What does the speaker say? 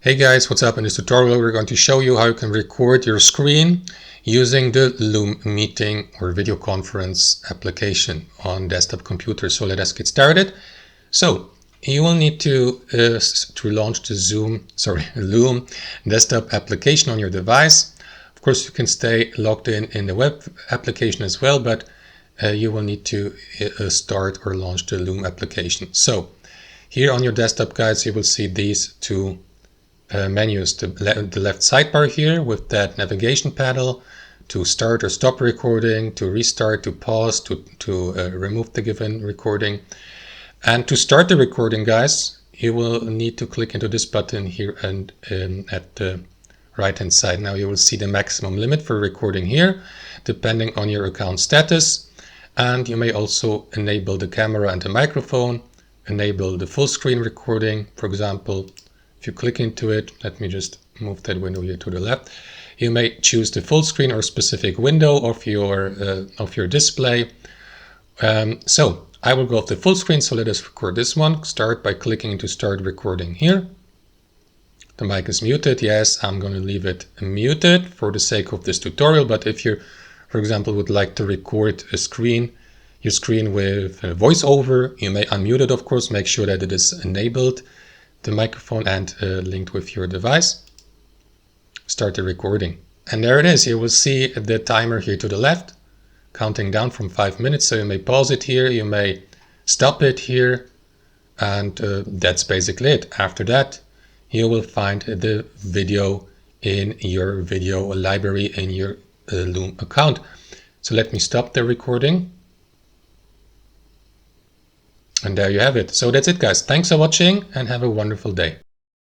Hey guys, what's up? In this tutorial we're going to show you how you can record your screen using the Loom meeting or video conference application on desktop computer. So let us get started. So you will need to launch the Loom desktop application on your device. Of course you can stay logged in the web application as well, but you will need to start or launch the Loom application. So here on your desktop, guys, you will see these two menus, the left sidebar here with that navigation panel to start or stop recording, to restart, to pause, to remove the given recording. And to start the recording, guys, you will need to click into this button here and at the right hand side. Now you will see the maximum limit for recording here depending on your account status, and you may also enable the camera and the microphone, enable the full screen recording. For example, if you click into it, let me just move that window here to the left. You may choose the full screen or specific window of your display. So I will go off the full screen. So let us record this one. Start by clicking into start recording here. The mic is muted. Yes, I'm going to leave it muted for the sake of this tutorial. But if you, for example, would like to record your screen with voiceover, you may unmute it, of course. Make sure that it is enabled, the microphone, and linked with your device. Start the recording. And there it is. You will see the timer here to the left, counting down from 5 minutes. So you may pause it here, you may stop it here, and that's basically it. After that, you will find the video in your video library in your Loom account. So let me stop the recording. And there you have it. So that's it, guys. Thanks for watching and have a wonderful day.